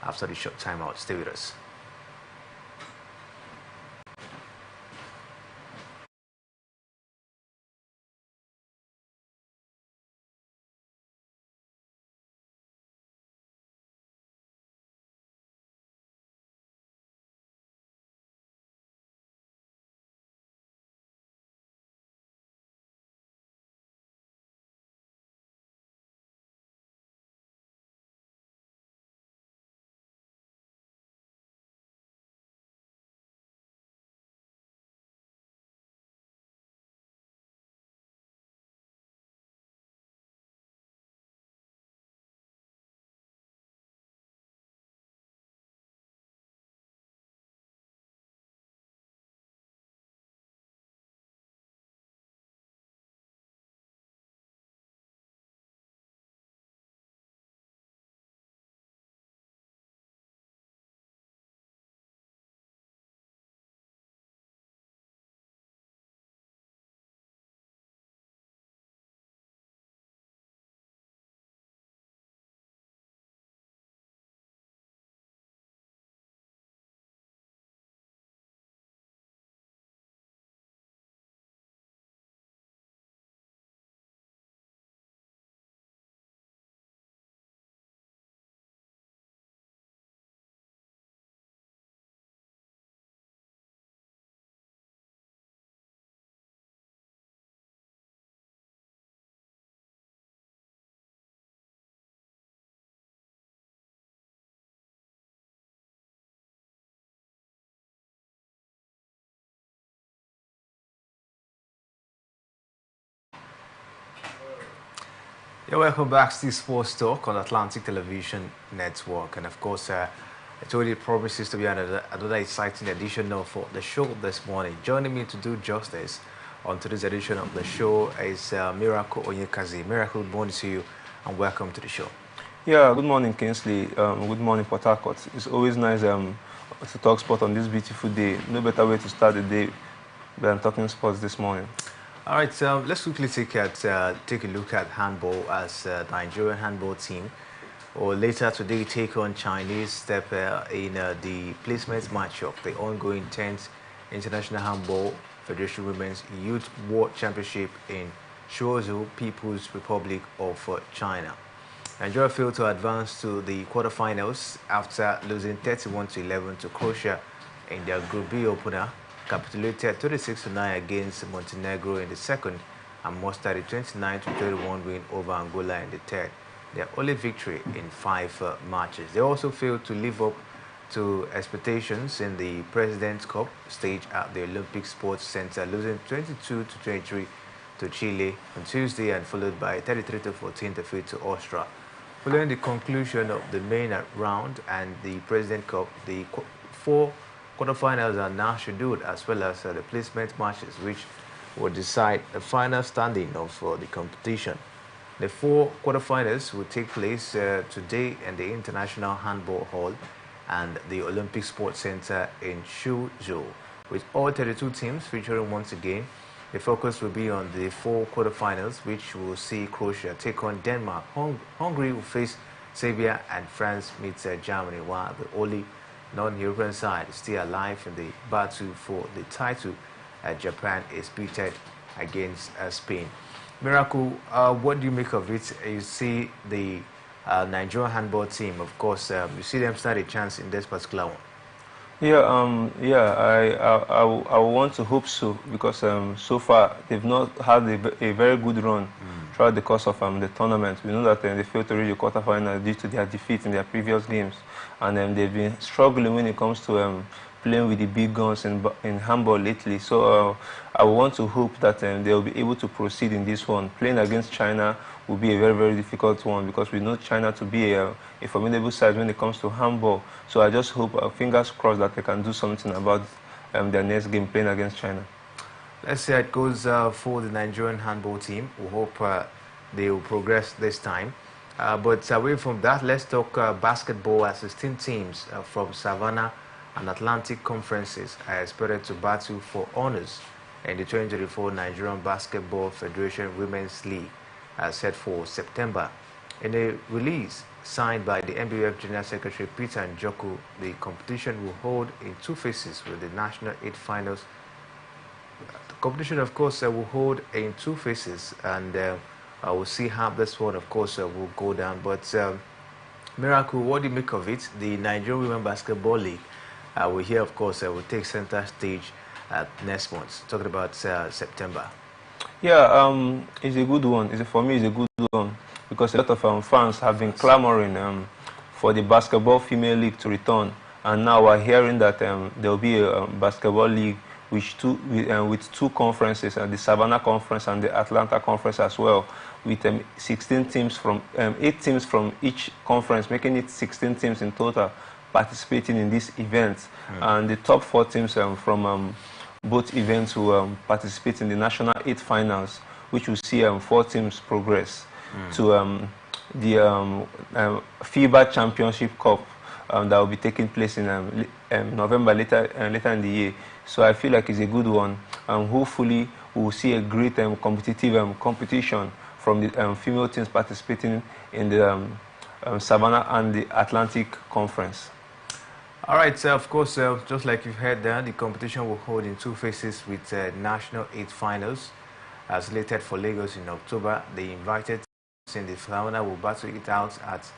after the short timeout. Stay with us. Yeah, welcome back to Sports Talk on Atlantic Television Network. And of course, I told you it promises to be another exciting edition of the show this morning. Joining me to do justice on today's edition of the show is Miracle Onyekazi. Miracle, good morning to you and welcome to the show. Yeah, good morning, Kingsley. Good morning, Port Harcourt. It's always nice to talk sport on this beautiful day. No better way to start the day than talking sports this morning. All right, let's quickly take a look at handball as the Nigerian handball team will later today take on Chinese step in the placement match of the ongoing 10th International Handball Federation Women's Youth World Championship in Shuozhou, People's Republic of China. Nigeria failed to advance to the quarterfinals after losing 31-11 to Croatia in their Group B opener, capitulated 36-9 against Montenegro in the second, and mustered a 29-31 win over Angola in the third, their only victory in 5 matches. They also failed to live up to expectations in the President's Cup stage at the Olympic Sports Center, losing 22-23 to Chile on Tuesday and followed by 33-14 defeat to Austria. Following the conclusion of the main round and the President Cup, the 4 quarterfinals are now scheduled, as well as the placement matches, which will decide the final standing of the competition. The 4 quarterfinals will take place today in the International Handball Hall and the Olympic Sports Center in Shuozhou, with all 32 teams featuring once again. The focus will be on the 4 quarterfinals, which will see Croatia take on Denmark. Hungary will face Serbia, and France meets Germany, while the only non-European side still alive in the battle for the title. Japan is pitted against Spain. Miracle, what do you make of it? You see the Nigerian handball team, of course, you see them stand a chance in this particular one. Yeah, I want to hope so, because so far they've not had a very good run throughout the course of the tournament. We know that they failed to reach the quarterfinals due to their defeat in their previous games, and they've been struggling when it comes to playing with the big guns in handball lately. So I want to hope that they'll be able to proceed in this one. Playing against China will be a very, very difficult one, because we know China to be a formidable side when it comes to handball. So I just hope, fingers crossed, that they can do something about their next game playing against China. Let's see how it goes for the Nigerian handball team. We hope they will progress this time. But away from that, let's talk basketball, as 16 teams from Savannah and Atlantic conferences are expected to battle for honors in the 2024 Nigerian Basketball Federation Women's League set for September. In a release signed by the NBF General Secretary Peter Njoku, the competition will hold in two phases with the National 8 finals. The competition, of course, will hold in two phases, and we'll see how this one, of course, will go down. But Miracle, what do you make of it? The Nigerian Women Basketball League, we here, of course, will take center stage next month, talking about September. Yeah, it's a good one. For me, it's a good one because a lot of fans have been clamoring for the basketball female league to return, and now we're hearing that there will be a basketball league with two conferences, the Savannah Conference and the Atlanta Conference as well, with 16 teams from 8 teams from each conference, making it 16 teams in total participating in this event, and the top 4 teams from both events will participate in the National 8 finals, which will see 4 teams progress to the FIBA Championship Cup that will be taking place in November, later in the year. So I feel like it's a good one. Hopefully, we will see a great competitive competition from the female teams participating in the Savannah and the Atlantic Conference. All right, so of course, just like you've heard there, the competition will hold in two phases with National 8 finals. As slated for Lagos in October, the invited teams in the Savannah will battle it out at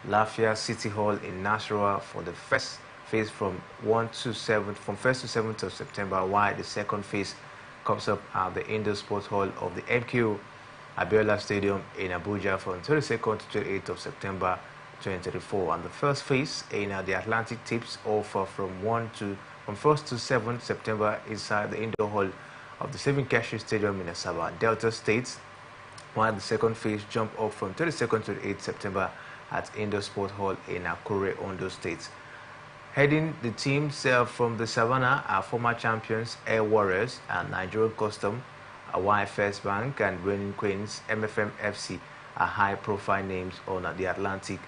Lafayette City Hall in Nasarawa for the first phase from 1st to 7th of September, while the second phase comes up at the Indoor Sports Hall of the MQ Abiola Stadium in Abuja from 22nd to 28th of September 2024. And the first phase in the Atlantic tips off from 1st to 7th September inside the indoor hall of the Saving Cash Stadium in Asaba, Delta State, while the second phase jump off from 22nd to 8th September at Indoor Sport Hall in Akure, Ondo State. Heading the teams from the Savannah are former champions Air Warriors and Nigerian Custom, YFS Bank and Reigning Queens, MFM FC are high-profile names on the Atlantic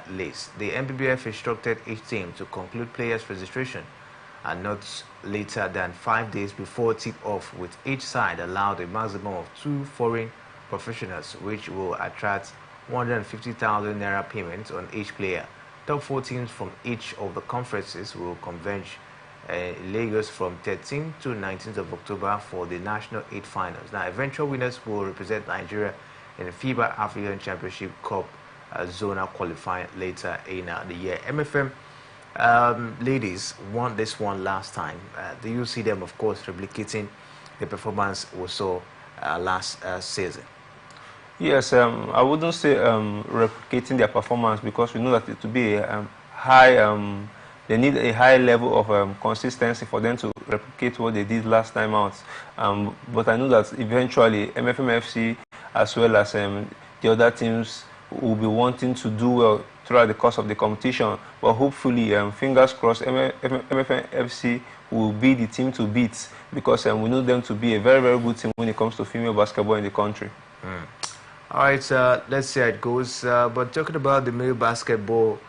list. The NBBF instructed each team to conclude players' registration and not later than 5 days before tip-off, with each side allowed a maximum of 2 foreign professionals, which will attract 150,000 naira payments on each player. Top 4 teams from each of the conferences will converge in Lagos from 13th to 19th of October for the National 8 finals. Now, eventual winners will represent Nigeria in the FIBA African Championship Cup zona qualifying later in the year. MFM ladies won this one last time. Do you see them, of course, replicating the performance we saw last season? Yes, I wouldn't say replicating their performance, because we know that it will be a high, they need a high level of consistency for them to replicate what they did last time out. But I know that eventually MFMFC, as well as the other teams, will be wanting to do well throughout the course of the competition. But hopefully, fingers crossed, MFMFC will be the team to beat, because we know them to be a very, very good team when it comes to female basketball in the country. All right, let's see how it goes. But talking about the male basketball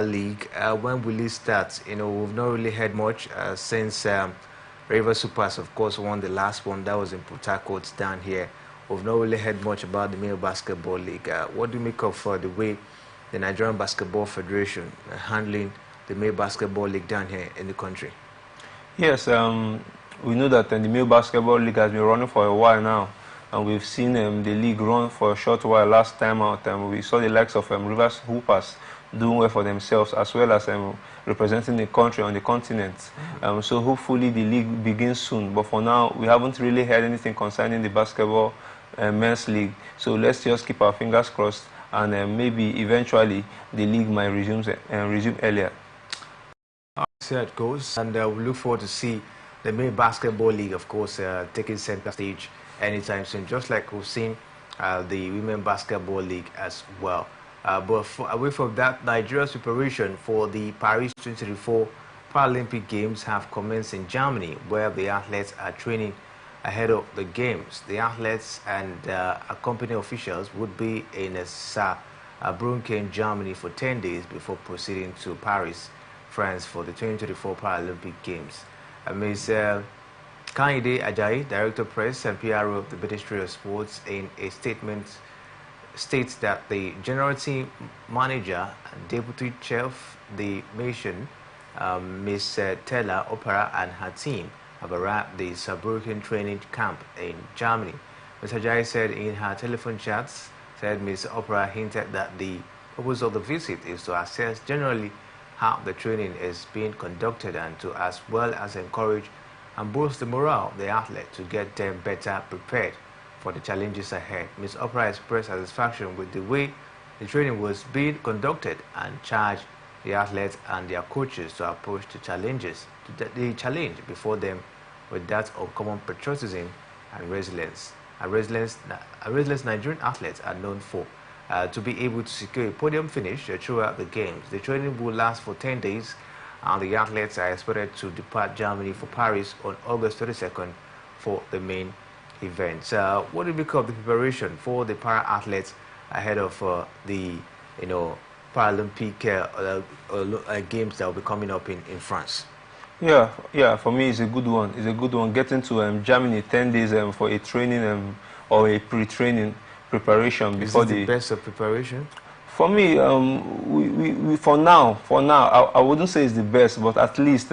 league, when will it start? You know, we've not really heard much since River Supers, of course, won the last one. That was in Port Harcourt down here. We've not really heard much about the male basketball league. What do you make of the way the Nigerian Basketball Federation handling the male basketball league down here in the country? Yes, we know that the male basketball league has been running for a while now. And we've seen the league run for a short while last time out. We saw the likes of Rivers Hoopers doing well for themselves, as well as representing the country on the continent. So hopefully the league begins soon. But for now, we haven't really heard anything concerning the basketball men's league. So let's just keep our fingers crossed, and maybe eventually the league might resume earlier. I'll see how it goes, and we look forward to see the male basketball league, of course, taking center stage anytime soon, just like we've seen the women basketball league as well. But away from that, Nigeria's preparation for the Paris 2024 Paralympic Games have commenced in Germany, where the athletes are training ahead of the games. The athletes and accompanying officials would be in Saarbrücken, Germany for 10 days before proceeding to Paris, France for the 2024 Paralympic Games. Ms. Kayode Ajayi, Director of Press and PRO of the Ministry of Sports, in a statement states that the general team manager and deputy chief the mission, Ms. Tella Opera and her team have arrived the Saarbrücken training camp in Germany. Ms. Ajayi said in her telephone chats, said Ms. Opera hinted that the purpose of the visit is to assess generally how the training is being conducted and to as well as encourage and boost the morale of the athlete to get them better prepared for the challenges ahead. Ms. Opera expressed satisfaction with the way the training was being conducted and charged the athletes and their coaches to approach the challenge before them with that of common patriotism and resilience. Resilience Nigerian athletes are known for to be able to secure a podium finish throughout the games. The training will last for 10 days and the athletes are expected to depart Germany for Paris on August 22nd for the main events. What do you make of the preparation for the para-athletes ahead of the Paralympic games that will be coming up in France? Yeah, for me it's a good one. It's a good one. Getting to Germany 10 days for a training or a pre-training preparation before the best of preparation. For me, for now, I wouldn't say it's the best, but at least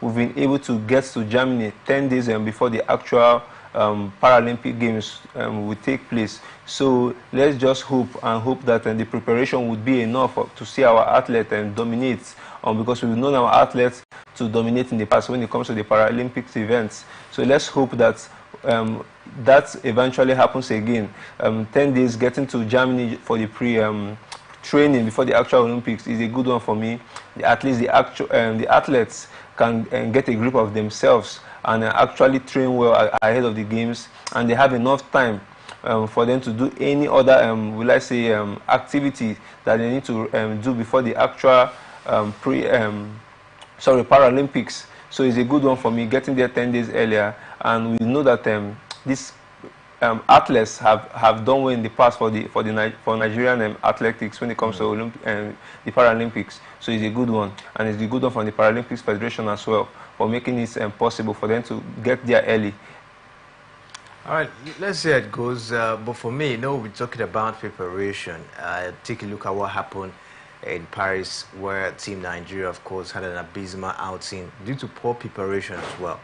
we've been able to get to Germany 10 days before the actual Paralympic Games will take place. So let's just hope that the preparation would be enough to see our athletes dominate, because we've known our athletes to dominate in the past when it comes to the Paralympics events. So let's hope that that eventually happens again. 10 days getting to Germany for the training before the actual Olympics is a good one for me. At least the athletes can get a grip of themselves and actually train well ahead of the games, and they have enough time for them to do any other, activity that they need to do before the actual Paralympics. So it's a good one for me, getting there 10 days earlier, and we know that these athletes have done well in the past for Nigerian athletics when it comes to the Paralympics. So it's a good one, and it's a good one from the Paralympics Federation as well for making it possible for them to get there early. All right, let's see how it goes. But for me, we're talking about preparation. Take a look at what happened in Paris, where Team Nigeria, of course, had an abysmal outing due to poor preparation as well.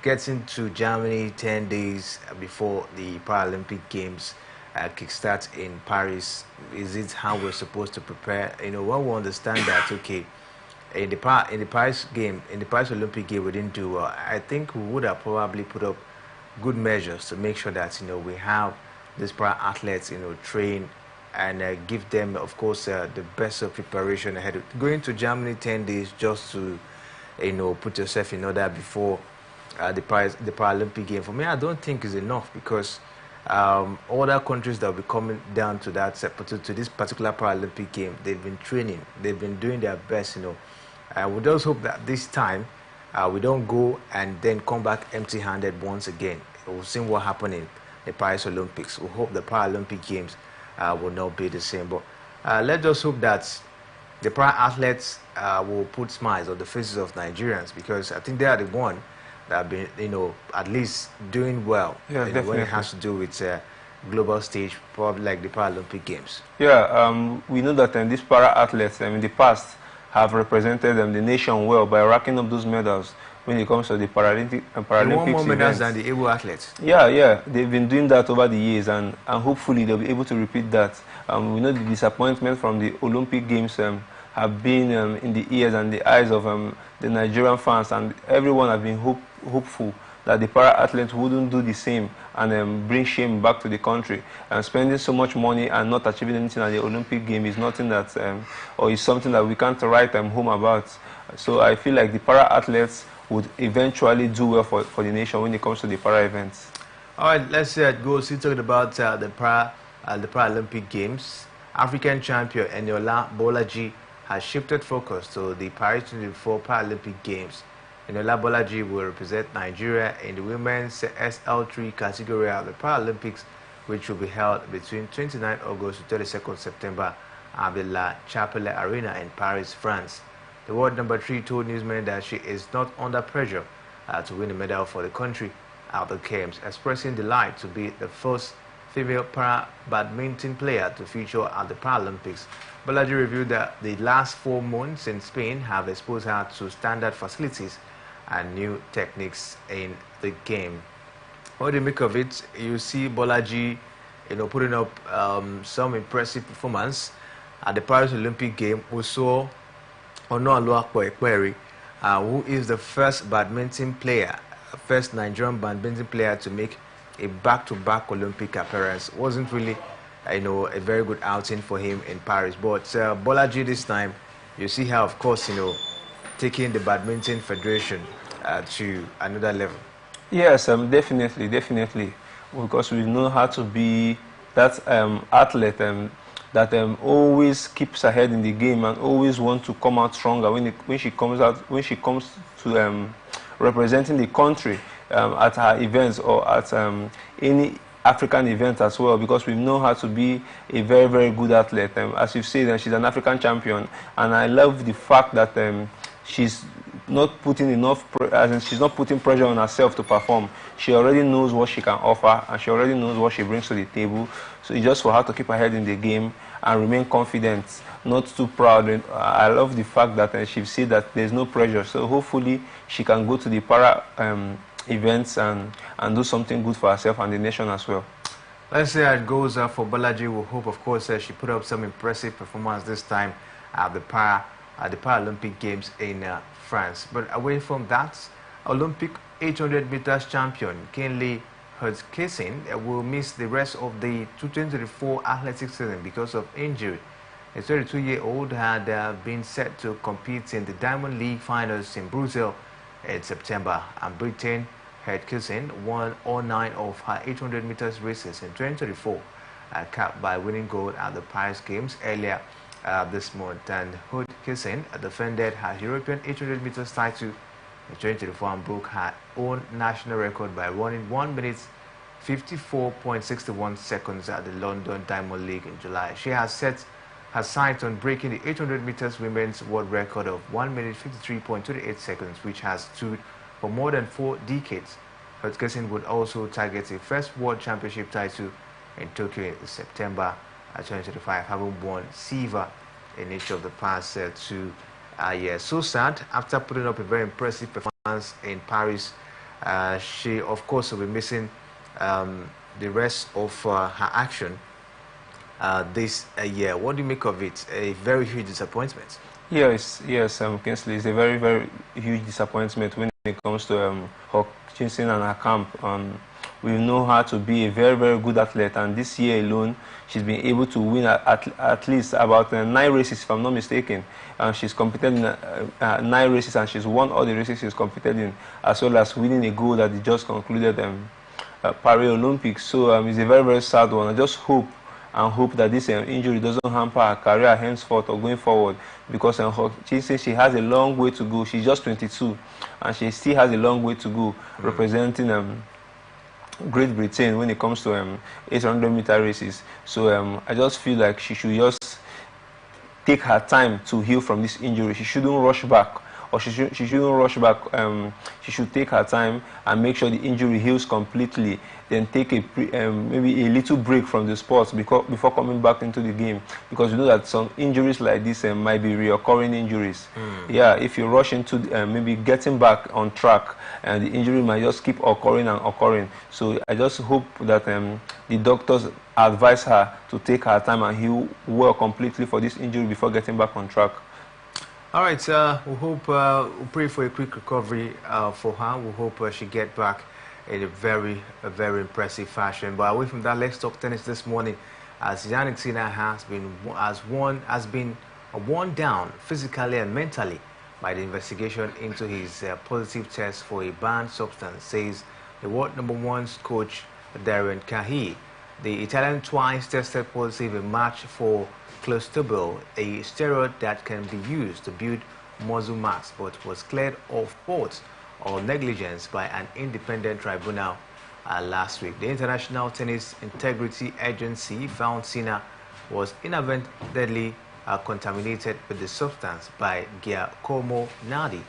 Getting to Germany 10 days before the Paralympic Games kickstart in Paris, is it how we're supposed to prepare? When we understand that, okay, in the Paris Olympic game we didn't do well, I think we would have probably put up good measures to make sure that we have these para athletes train and give them, of course, the best of preparation ahead. Going to Germany 10 days just to put yourself in order before the Paralympic game, for me, I don't think is enough, because other countries that will be coming down to to this particular Paralympic game, they've been training, they've been doing their best. We just hope that this time we don't go and then come back empty-handed once again. We've seen what happened in the Paris Olympics. We hope the Paralympic Games will not be the same. But let's just hope that the para athletes will put smiles on the faces of Nigerians, because I think they are the one that have been, at least doing well when it has to do with global stage, probably like the Paralympic Games. Yeah, we know that these para athletes in the past have represented the nation well by racking up those medals when it comes to the Paralympics won more medals than the able athletes. Yeah, they've been doing that over the years, and hopefully they'll be able to repeat that. We know the disappointment from the Olympic Games have been in the ears and the eyes of the Nigerian fans, and everyone has been hopeful that the para-athletes wouldn't do the same and bring shame back to the country. And spending so much money and not achieving anything at the Olympic game is nothing that, or is something that we can't write home about. So I feel like the para-athletes would eventually do well for the nation when it comes to the para events. All right, let's see how it goes. We talked about the Paralympic Games. African champion Eniola Bolaji has shifted focus to the Paris 2024 Paralympic Games. Eniola Bolaji will represent Nigeria in the women's SL3 category of the Paralympics, which will be held between 29 August to 32nd September at the La Chapelle Arena in Paris, France. The world number 3 told newsmen that she is not under pressure to win a medal for the country at the Games, expressing delight to be the first female para-badminton player to feature at the Paralympics. Balaji revealed that the last 4 months in Spain have exposed her to standard facilities and new techniques in the game. What do you make of it? You see Bolaji, putting up some impressive performance at the Paris Olympic game. We saw Onoaluwa Ekperi, who is the first Nigerian badminton player to make a back-to-back Olympic appearance. Wasn't really, a very good outing for him in Paris. But Bolaji this time, you see how, of course, taking the badminton federation to another level. Yes, definitely, because we know how to be that athlete that always keeps ahead in the game and always want to come out stronger when she comes to representing the country at her events or at any African event as well, because we know how to be a very, very good athlete. As you've said, she's an African champion, and I love the fact that she's not putting she's not putting pressure on herself to perform. She already knows what she can offer, and she already knows what she brings to the table. So it's just for her to keep her head in the game and remain confident, not too proud. I love the fact that she sees that there's no pressure. So hopefully she can go to the para events and do something good for herself and the nation as well. Let's see how it goes for Balaji. We hope, of course, she put up some impressive performance this time at the Paralympic Games in France. But away from that, Olympic 800 meters champion Kinley Hurtkisson will miss the rest of the 2024 athletics season because of injury. The 32-year-old had been set to compete in the Diamond League finals in Brussels in September, and Britain Hurtkisson won all 9 of her 800 meters races in 2024, capped by winning gold at the Paris Games earlier this month. And Hurtkisson defended her European 800 meters title in 2024 and broke her own national record by running 1 minute 54.61 seconds at the London Diamond League in July. She has set her sights on breaking the 800 meters women's world record of 1 minute 53.28 seconds, which has stood for more than 4 decades. Hurtkisson would also target a first world championship title in Tokyo in September 2025, having won silver in each of the past 2 years. So sad, after putting up a very impressive performance in Paris, she of course will be missing the rest of her action this year. What do you make of it? A very huge disappointment. Yes, Kingsley, it's a very, very huge disappointment when it comes to Hutchinson and her camp. We know her to be a very, very good athlete, and this year alone, she's been able to win at least about 9 races, if I'm not mistaken. She's competed in 9 races, and she's won all the races she's competed in, as well as winning a gold that they just concluded Paris Olympics. So it's a very, very sad one. I just hope that this injury doesn't hamper her career henceforth or going forward, because she says she has a long way to go. She's just 22, and she still has a long way to go representing Great Britain when it comes to 800-meter races. So I just feel like she should just take her time to heal from this injury. She shouldn't rush back, or she shouldn't rush back. She should take her time and make sure the injury heals completely, then take maybe a little break from the sport before coming back into the game, because you know that some injuries like this might be reoccurring injuries. Yeah, if you rush into maybe getting back on track, and the injury might just keep occurring and occurring. So I just hope that the doctors advise her to take her time and heal well completely for this injury before getting back on track. All right, we hope, we pray for a quick recovery for her. We hope she get back in a very impressive fashion. But away from that, let's talk tennis this morning, as Jannik Sinner has been worn down physically and mentally by the investigation into his positive test for a banned substance, says the world #1 coach Darren Cahill. The Italian twice tested positive in March for clostebol, a steroid that can be used to build muscle mass, but was cleared of fault or negligence by an independent tribunal last week. The International Tennis Integrity Agency found Sinner was inadvertently contaminated with the substance by Giacomo Nardi,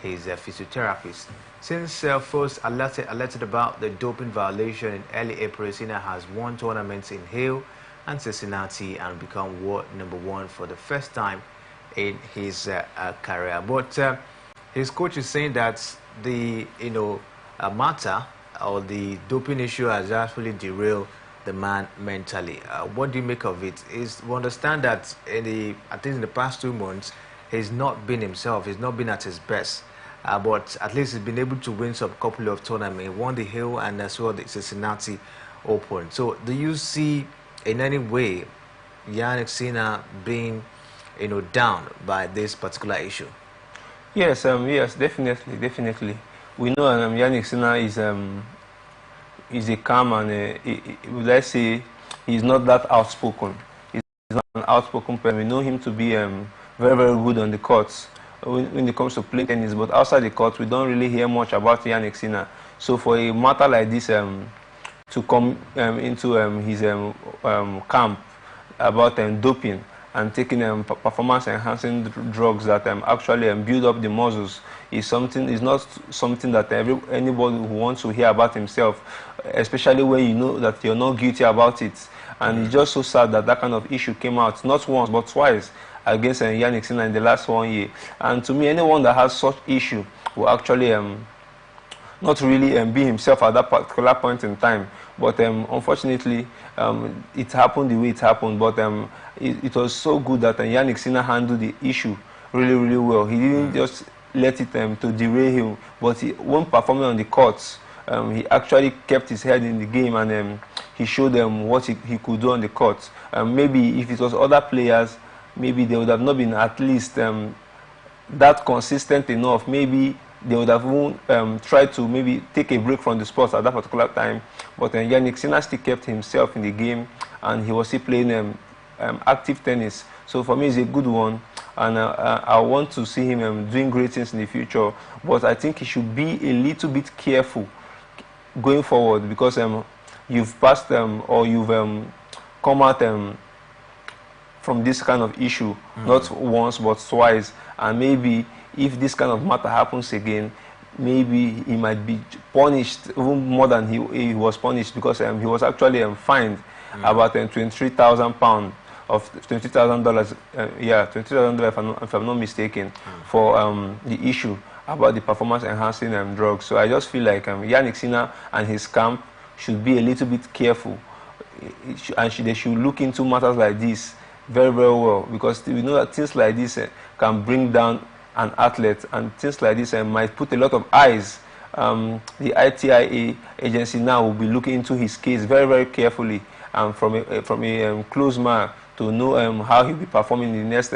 his physiotherapist. Since first alerted about the doping violation in early April, Sinner has won tournaments in Hill and Cincinnati and become world #1 for the first time in his career. But his coach is saying that the matter or the doping issue has actually derailed the man mentally. What do you make of it? We understand that at least in the past 2 months, he's not been himself. He's not been at his best. But at least he's been able to win some couple of tournaments. He won the Hill and as well the Cincinnati Open. So do you see in any way Yannick Sinner being down by this particular issue? Yes, yes, definitely. We know Yannick Sinner is a calm and let's say he's not that outspoken. He's not an outspoken person. We know him to be very good on the courts when it comes to playing tennis, but outside the court we don't really hear much about Yannick Sinner. So for a matter like this to come into his camp about doping and taking performance-enhancing drugs that actually build up the muscles is not something that anybody who wants to hear about himself, especially when you know that you're not guilty about it. And it's just so sad that that kind of issue came out not once but twice against Yannick Sinner in the last 1 year. And to me, anyone that has such issue will actually not really be himself at that particular point in time. But unfortunately, it happened the way it happened. But it was so good that Yannick Sinner handled the issue really well. He didn't just let it to derail him, but when performing on the courts, he actually kept his head in the game and he showed them what he could do on the court. Maybe if it was other players, maybe they would have not been at least that consistent enough. Maybe they would have tried to maybe take a break from the sport at that particular time. But Yannick Sinner still kept himself in the game and he was still playing active tennis. So for me, it's a good one. And I want to see him doing great things in the future. But I think he should be a little bit careful going forward because you've passed or you've come out from this kind of issue, not once but twice. And maybe if this kind of matter happens again, maybe he might be punished even more than he was punished because he was actually fined about £23,000 of $20,000, $20,000 if I'm not mistaken, for the issue about the performance-enhancing drugs. So I just feel like Yannick Sinner and his camp should be a little bit careful, and they should look into matters like this very well, because we know that things like this can bring down an athlete, and things like this might put a lot of eyes. The ITIA agency now will be looking into his case very carefully, from a close man to know how he'll be performing in the next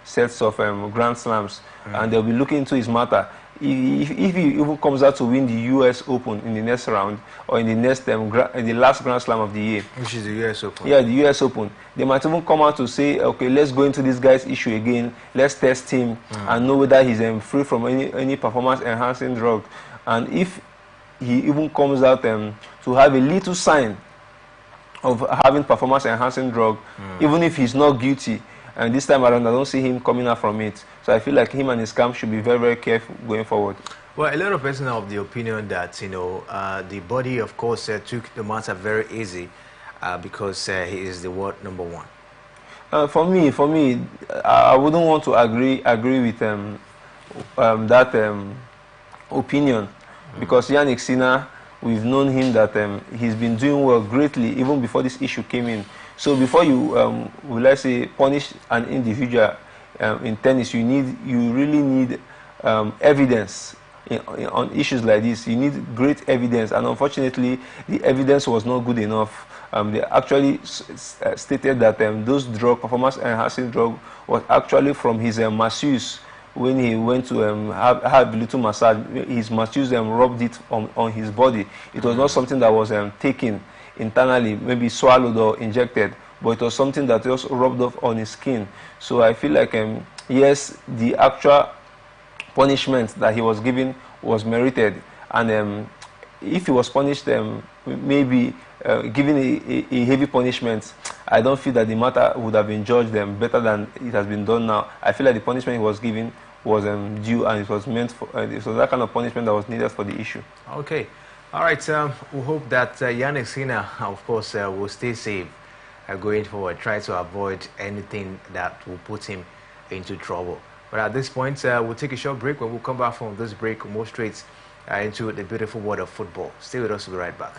sets of Grand Slams, and they'll be looking into his matter. If he even comes out to win the US Open in the next round or in the next in the last Grand Slam of the year, which is the US Open. Yeah, the US Open. They might even come out to say, okay, let's go into this guy's issue again. Let's test him and know whether he's free from any performance-enhancing drug. And if he even comes out to have a little sign of having performance-enhancing drug, even if he's not guilty, and this time around I don't see him coming out from it. So I feel like him and his camp should be very careful going forward. Well, a lot of persons are of the opinion that the body, of course, took the matter very easy because he is the world #1. For me, I wouldn't want to agree with that opinion, because Yannick Sinner, we've known him that he's been doing well greatly even before this issue came in. So before you, let's say, punish an individual in tennis, you really need evidence on issues like this. You need great evidence, and unfortunately, the evidence was not good enough. They actually stated that those performance-enhancing drug, was actually from his masseuse. When he went to have a little massage, his masseuse rubbed it on his body. It was not something that was taken internally, maybe swallowed or injected, but it was something that just rubbed off on his skin. So I feel like yes, the actual punishment that he was given was merited, and if he was punished, maybe given a heavy punishment, I don't feel that the matter would have been judged better than it has been done now. I feel like the punishment he was given was due, and it was meant for it was that kind of punishment that was needed for the issue. Okay. All right. We hope that Yannick Sinner, of course, will stay safe going forward. Try to avoid anything that will put him into trouble. But at this point, we'll take a short break. When we come back from this break, we'll move straight into the beautiful world of football. Stay with us. We'll be right back.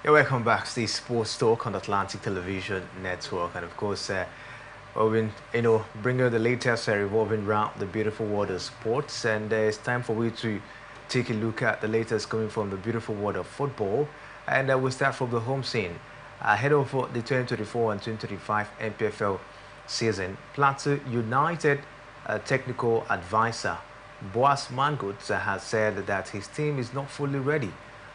Yeah, welcome back to the Sports Talk on Atlantic Television Network, and of course, we've been, bringing you the latest revolving around the beautiful world of sports, and it's time for we to take a look at the latest coming from the beautiful world of football, and we'll start from the home scene. Ahead of the 2024 and 2025 MPFL season, Plateau United technical advisor Boas Mangut has said that his team is not fully ready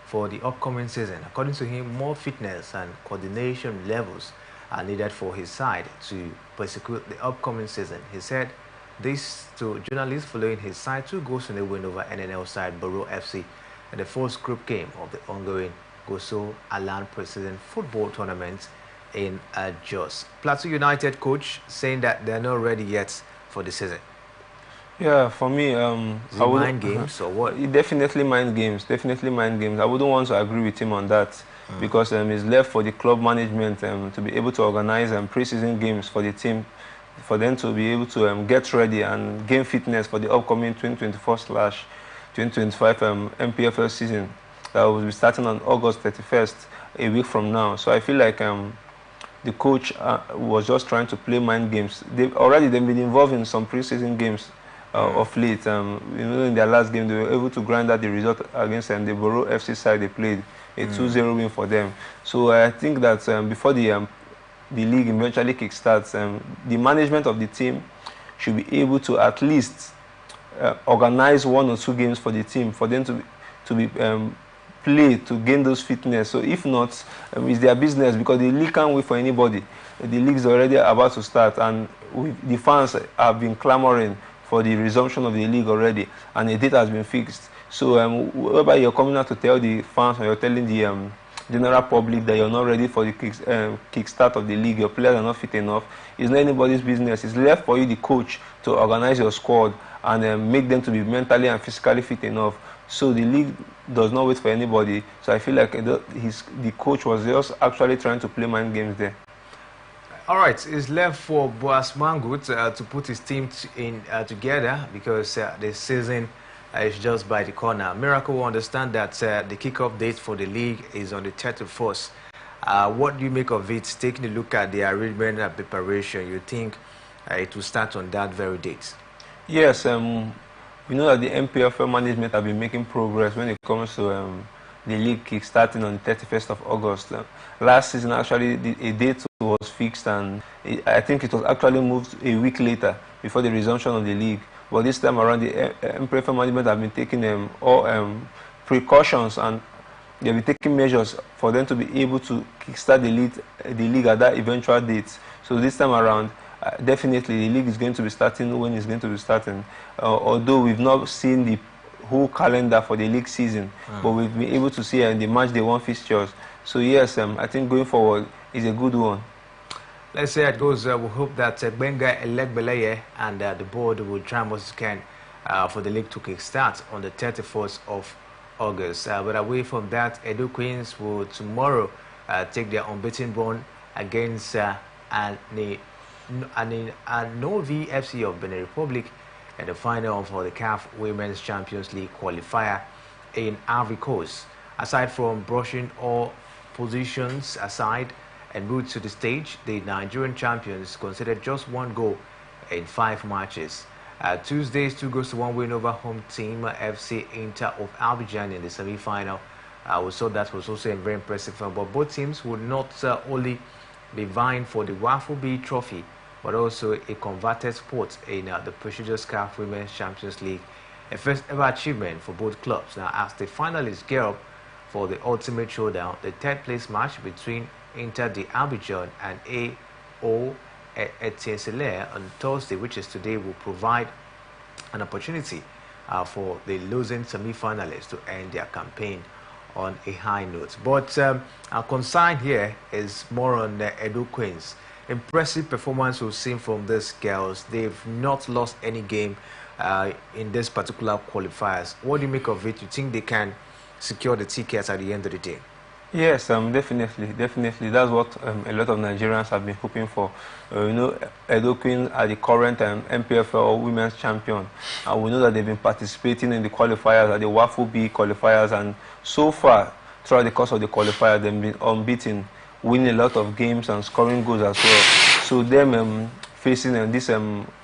for the upcoming season. According to him, more fitness and coordination levels are needed for his side to prosecute the upcoming season. He said this to journalists following his side 2 goals in a win over NNL side Borough FC in the first group game of the ongoing Goso Alan Preseason football tournament in Jos. Plateau United coach saying that they're not ready yet for the season. Yeah, for me, mind games or what? Definitely mind games. Definitely mind games. I wouldn't want to agree with him on that because it's left for the club management to be able to organize pre-season games for the team, for them to be able to get ready and gain fitness for the upcoming 2024/2025 MPFL season that will be starting on August 31st, a week from now. So I feel like the coach was just trying to play mind games. They've been involved in some pre-season games of late. In their last game, they were able to grind out the result against the Borough FC side they played, a 2-0 win for them. So I think that before the league eventually kickstarts, the management of the team should be able to at least organize 1 or 2 games for the team, for them to be play to gain those fitness. So if not, it's their business because the league can't wait for anybody. The league is already about to start, and the fans have been clamoring for the resumption of the league already, and a date has been fixed. So whereby you're coming out to tell the fans or you're telling the general public that you're not ready for the kickstart of the league, your players are not fit enough, it's not anybody's business. It's left for you, the coach, to organize your squad and make them to be mentally and physically fit enough. So the league does not wait for anybody. So I feel like the coach was just actually trying to play mind games there. All right, it's left for Boas Mangut to put his team together because the season is just by the corner. Miracle will understand that the kickoff date for the league is on the 31st What do you make of it? Taking a look at the arrangement and preparation, you think it will start on that very date? Yes, we know that the MPFL management have been making progress when it comes to the league kick-starting on the 31st of August. Last season, actually, a date was fixed, and I think it was actually moved a week later before the resumption of the league. But this time around, the MPFL management have been taking all precautions, and they'll be taking measures for them to be able to kickstart the league at that eventual date. So this time around, definitely the league is going to be starting when it's going to be starting. Although we've not seen the whole calendar for the league season, but we've been able to see the match day one fixtures. So yes, I think going forward is a good one. Let's say it goes. We hope that Benga Elegbeleye and the board will try as can for the league to kickstart on the 31st of August. But away from that, Edo Queens will tomorrow take their unbeaten run against Novi FC of Benin Republic in the final for the CAF Women's Champions League qualifier in Ivory Coast. Aside from brushing all positions aside and route to the stage, the Nigerian champions conceded just 1 goal in 5 matches. Tuesday's 2-1 win over home team FC Inter of Abidjan in the semi-final. We saw that was also a very impressive film, but both teams would not only be vying for the Waffle B trophy, but also a converted spot in the prestigious CAF Women's Champions League, a first ever achievement for both clubs. Now, as the finalists gear up for the ultimate showdown, the 3rd place match between Inter de Abidjan and AO Etincelles on Thursday, which is today, will provide an opportunity for the losing semi-finalists to end their campaign on a high note. But our concern here is more on the Edo Queens. Impressive performance we've seen from these girls. They've not lost any game in this particular qualifiers. What do you make of it? You think they can secure the tickets at the end of the day? Yes, definitely. That's what a lot of Nigerians have been hoping for. Edo Queens are the current MPFL Women's Champion. And we know that they've been participating in the qualifiers, at the Waffle B qualifiers, and so far, throughout the course of the qualifiers, they've been unbeaten, winning a lot of games and scoring goals as well. So them facing this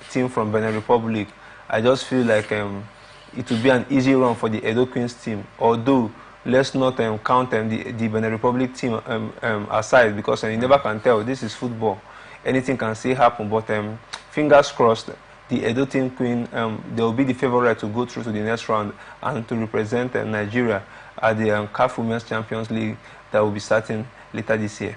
team from Benin Republic, I just feel like it will be an easy run for the Edo Queens team, although let's not count the Benin Republic team aside, because you never can tell. This is football. Anything can still happen, but fingers crossed, the Edo team queen, they will be the favorite to go through to the next round and to represent Nigeria at the CAF Women's Champions League that will be starting later this year.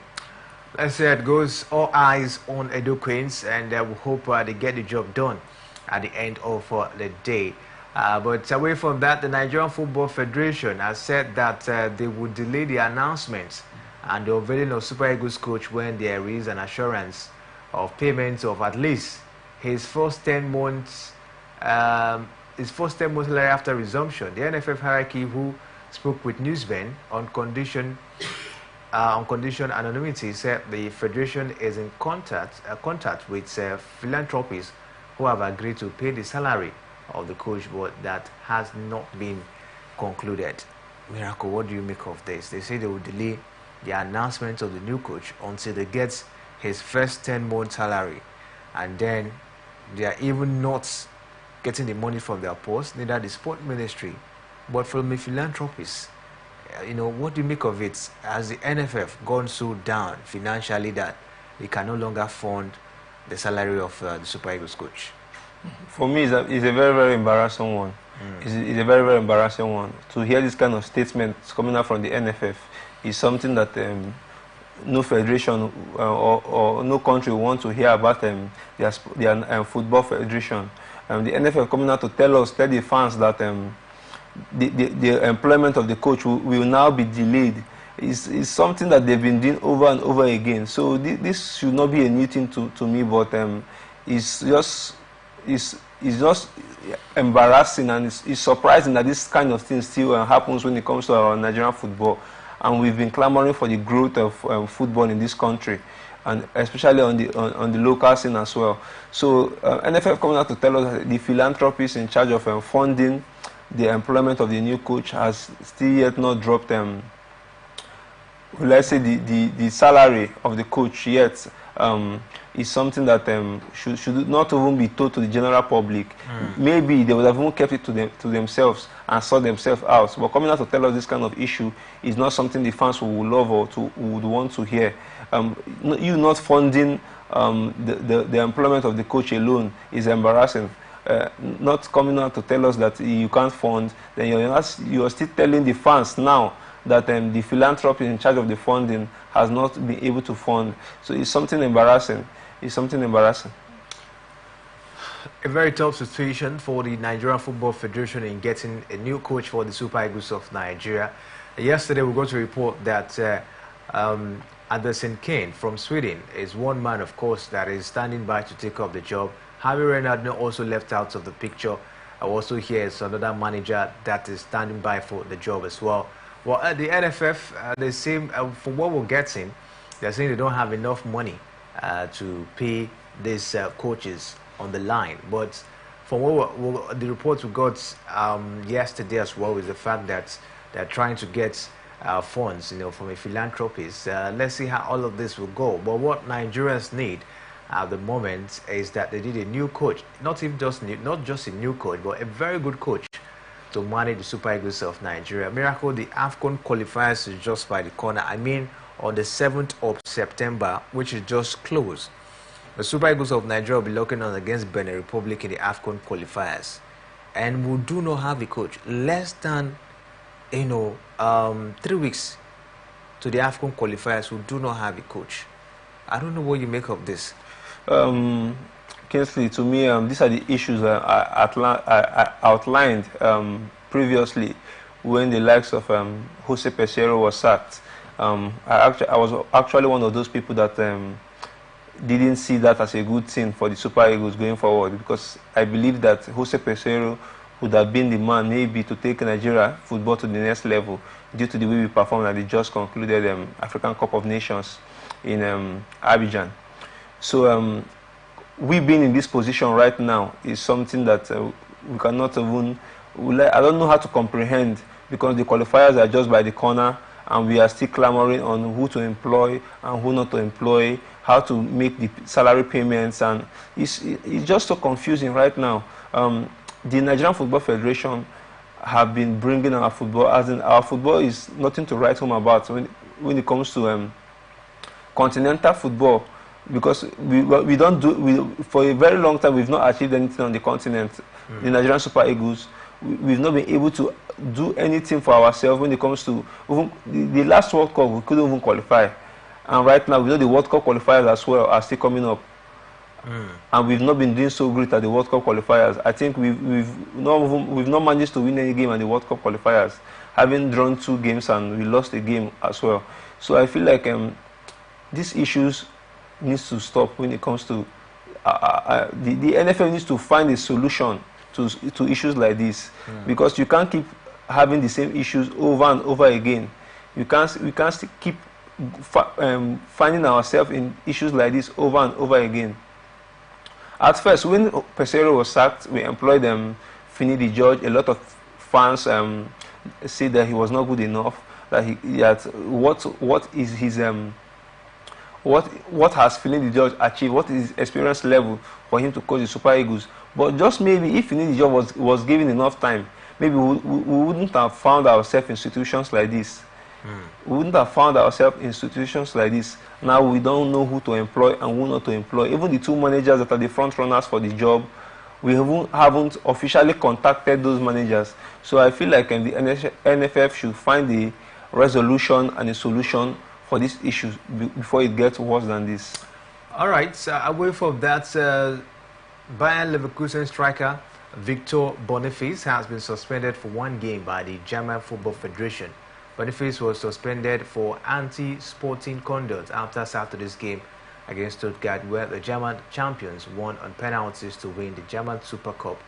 Let's say it goes, all eyes on Edo Queens, and we hope they get the job done at the end of the day. But away from that, the Nigerian Football Federation has said that they would delay the announcement and the unveiling of Super Eagles coach when there is an assurance of payment of at least his first 10 months salary after resumption. The NFF hierarchy, who spoke with Newsben on condition anonymity, said the federation is in contact with philanthropists who have agreed to pay the salary of the coach, but that has not been concluded. Miracle, what do you make of this? They say they will delay the announcement of the new coach until they get his first 10-month salary, and then they are even not getting the money from their post, neither the sport ministry, but from the philanthropists. What do you make of it? Has the NFF gone so down financially that they can no longer fund the salary of the Super Eagles coach? For me, it's a very, very embarrassing one. It's a very, very embarrassing one. To hear this kind of statements coming out from the NFF is something that no federation or no country want to hear about their football federation. The NFF coming out to tell the fans that the employment of the coach will now be delayed. Is something that they've been doing over and over again. So this should not be a new thing to me, but it's just embarrassing, and it's surprising that this kind of thing still happens when it comes to our Nigerian football. And we've been clamoring for the growth of football in this country, and especially on the local scene as well. So NFF coming out to tell us that the philanthropist in charge of funding the employment of the new coach has still yet not dropped let's say the salary of the coach yet is something that should not even be told to the general public. Maybe they would have even kept it to themselves and sort themselves out. But coming out to tell us this kind of issue is not something the fans would love or would want to hear. You not funding the employment of the coach alone is embarrassing. Not coming out to tell us that you can't fund, then you're still telling the fans now that the philanthropist in charge of the funding has not been able to fund. So it's something embarrassing. It's something embarrassing. A very tough situation for the Nigerian Football Federation in getting a new coach for the Super Eagles of Nigeria. Yesterday we got to report that Anderson Kane from Sweden is one man, of course, that is standing by to take up the job. Javi Renard also left out of the picture. I also hear it's another manager that is standing by for the job as well. Well, at the NFF, they say for what we're getting, they're saying they don't have enough money to pay these coaches on the line. But from what the reports we got yesterday as well is the fact that they're trying to get funds, from a philanthropist. Let's see how all of this will go. But what Nigerians need at the moment is that they need a new coach, not just a new coach, but a very good coach to manage the Super Eagles of Nigeria. Miracle, the AFCON qualifiers is just by the corner. I mean, on the 7th of September, which is just close. The Super Eagles of Nigeria will be looking on against Benin Republic in the AFCON qualifiers. And we do not have a coach. Less than, 3 weeks to the AFCON qualifiers, we do not have a coach. I don't know what you make of this. Kingsley, to me, these are the issues I outlined previously when the likes of Jose Peseiro was sacked. I was actually one of those people that didn't see that as a good thing for the Super Eagles going forward, because I believe that Jose Peseiro would have been the man maybe to take Nigeria football to the next level due to the way we performed at the just concluded African Cup of Nations in Abidjan. So we being in this position right now is something that we cannot even, I don't know how to comprehend, because the qualifiers are just by the corner and we are still clamoring on who to employ and who not to employ, how to make the salary payments, and it's just so confusing right now. The Nigerian Football Federation have been bringing our football, as in our football is nothing to write home about when it comes to continental football, because we don't do, for a very long time we've not achieved anything on the continent. The Nigerian Super Eagles, we've not been able to do anything for ourselves when it comes to, even the last World Cup we couldn't even qualify, and right now we know the World Cup qualifiers as well are still coming up. And we've not been doing so great at the World Cup qualifiers. I think we've not managed to win any game at the World Cup qualifiers, having drawn 2 games and we lost a game as well. So I feel like these issues needs to stop when it comes to the NFL needs to find a solution to issues like this, because you can't keep having the same issues over and over again. We can't keep finding ourselves in issues like this over and over again. At first, when Peseiro was sacked, we employed Fini the Judge. A lot of fans said that he was not good enough. That what is his what has Fini the Judge achieved? What is his experience level for him to coach the Super Eagles? But just maybe if Fini the Judge was given enough time, maybe we wouldn't have found ourselves in situations like this. We wouldn't have found ourselves in situations like this. Now we don't know who to employ and who not to employ. Even the 2 managers that are the front runners for the job, we haven't officially contacted those managers. So I feel like the NFF should find a resolution and a solution for these issues before it gets worse than this. All right, so away from that, Bayern Leverkusen striker Victor Boniface has been suspended for 1 game by the German Football Federation. Boniface was suspended for anti-sporting conduct after Saturday's game against Stuttgart, where the German champions won on penalties to win the German Super Cup.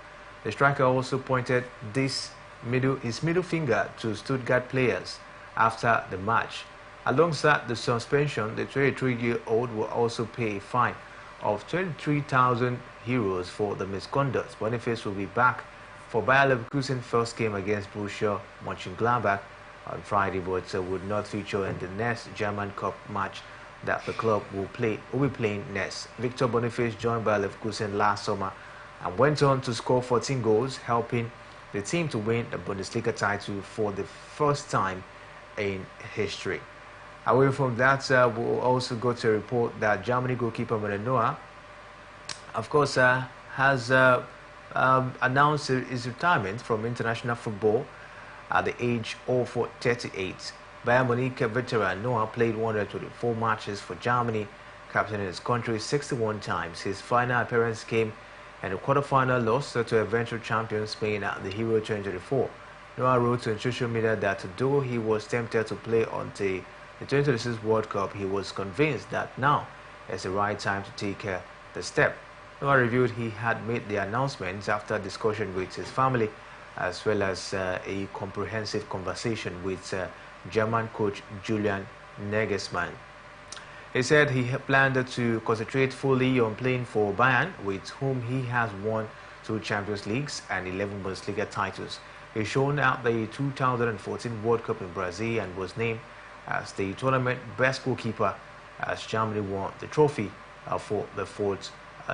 The striker also pointed his middle finger to Stuttgart players after the match. Alongside the suspension, the 23-year-old will also pay a fine of 23,000 euros for the misconduct. Boniface will be back for Bayer Leverkusen's first game against Borussia Mönchengladbach on Friday, but would not feature in the next German Cup match that the club will be playing next. Victor Boniface joined by Leverkusen last summer and went on to score 14 goals, helping the team to win the Bundesliga title for the first time in history. Away from that, we'll also go to a report that Germany goalkeeper Manuel, of course, has announced his retirement from international football at the age of 38. Bayern Munich veteran Noah played 124 matches for Germany, captaining his country 61 times. His final appearance came in a quarter-final loss to eventual champion Spain at the Euro 2024. Noah wrote on social media that though he was tempted to play until the 2026 World Cup, he was convinced that now is the right time to take the step. Noah revealed he had made the announcements after discussion with his family, as well as a comprehensive conversation with German coach Julian Nagelsmann. He said he planned to concentrate fully on playing for Bayern, with whom he has won 2 Champions Leagues and 11 Bundesliga titles. He shone at the 2014 World Cup in Brazil and was named as the tournament best goalkeeper as Germany won the trophy for the 4th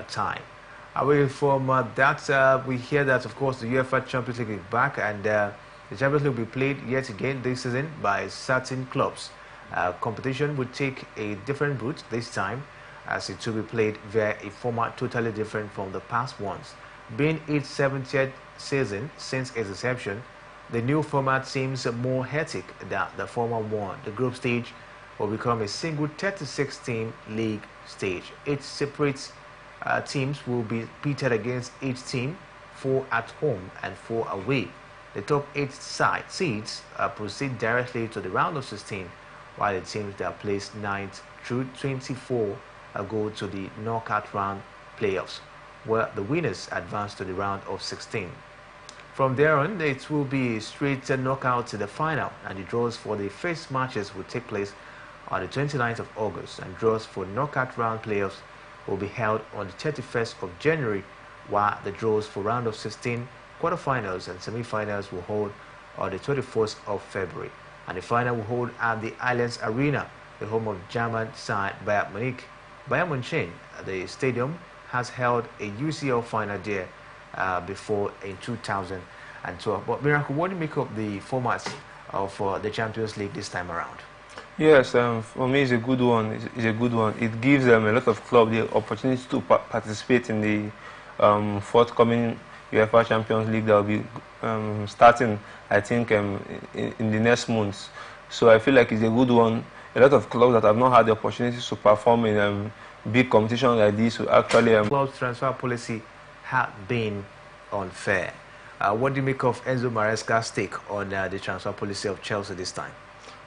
time. Away from that, we hear that, of course, the UEFA Champions League is back, and the Champions League will be played yet again this season by certain clubs. Competition would take a different route this time, as it will be played via a format totally different from the past ones. Being its 70th season since its inception, the new format seems more hectic than the former one. The group stage will become a single 36-team league stage. 8 separate teams will be pitted against each team, 4 at home and 4 away. The top 8 seeds proceed directly to the round of 16, while the teams that placed 9th through 24 go to the knockout round playoffs, where the winners advance to the round of 16. From there on, it will be straight knockout to the final, and the draws for the first matches will take place on the 29th of August, and draws for knockout round playoffs will be held on the 31st of January, while the draws for round of 16, quarterfinals and semi-finals will hold on the 21st of February, and the final will hold at the Allianz Arena, the home of German side Bayern Munich. Bayern Munich, the stadium, has held a UCL final there before in 2012. But Miracle, what do you make of the format of the Champions League this time around? Yes, for me it's a good one. It's a good one. It gives a lot of clubs the opportunity to participate in the forthcoming UEFA Champions League that will be starting, I think, in the next months. So I feel like it's a good one. A lot of clubs that have not had the opportunity to perform in big competition like this will actually... Club's transfer policy had been unfair. What do you make of Enzo Maresca's take on the transfer policy of Chelsea this time?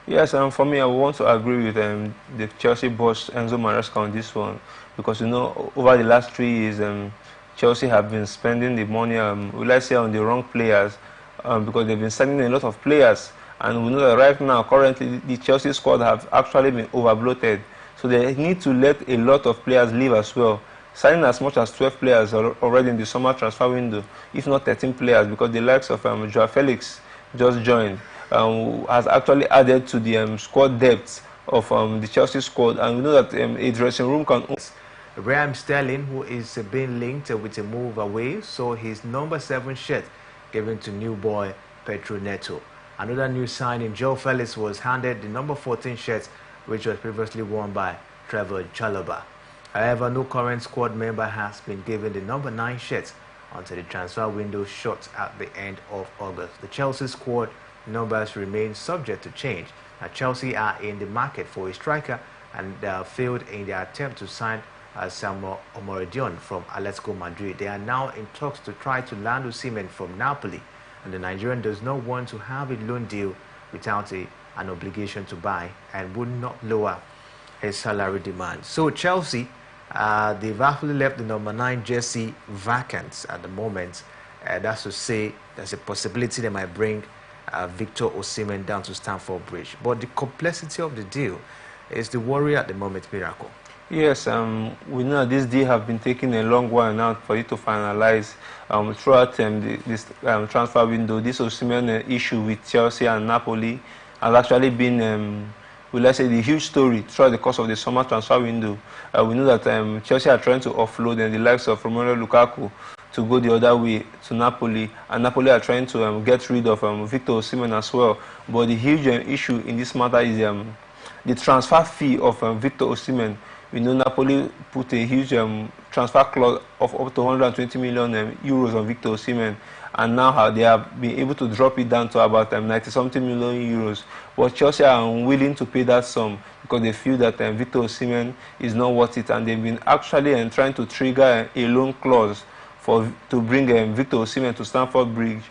Yes, for me, I want to agree with the Chelsea boss Enzo Maresca on this one, because you know, over the last 3 years, Chelsea have been spending the money, will I say, on the wrong players, because they've been signing a lot of players, and we know that right now, currently, the Chelsea squad have actually been overbloated, so they need to let a lot of players leave as well. Signing as much as 12 players already in the summer transfer window, if not 13 players, because the likes of Joao Felix just joined, has actually added to the squad depth of the Chelsea squad, and we know that a dressing room can... Raheem Sterling, who is being linked with a move away, saw his number 7 shirt given to new boy Pedro Neto. Another new signing, Joao Felix, was handed the number 14 shirt, which was previously worn by Trevor Chalobah. However, no current squad member has been given the number 9 shirt until the transfer window shuts at the end of August. The Chelsea squad numbers remain subject to change. Now, Chelsea are in the market for a striker and failed in their attempt to sign Samuel Omoredion from Atletico Madrid. They are now in talks to try to land Osimhen from Napoli, and the Nigerian does not want to have a loan deal without an obligation to buy and would not lower his salary demand. So Chelsea, they've actually left the number 9 jersey vacant at the moment. That's to say there's a possibility they might bring Victor Osimhen down to Stamford Bridge. But the complexity of the deal is the worry at the moment, Miracle. Yes, we know this deal have been taking a long while now for it to finalize. Throughout this transfer window, this Osimhen issue with Chelsea and Napoli has actually been, will I say, the huge story throughout the course of the summer transfer window. We know that Chelsea are trying to offload the likes of Romelu Lukaku to go the other way to Napoli, and Napoli are trying to get rid of Victor Osimhen as well. But the huge issue in this matter is the transfer fee of Victor Osimhen. We know Napoli put a huge transfer clause of up to 120 million euros on Victor Osimhen, and now they have been able to drop it down to about 90-something million euros. But Chelsea are unwilling to pay that sum because they feel that Victor Osimhen is not worth it, and they've been actually trying to trigger a loan clause to bring Victor Osimhen to Stamford Bridge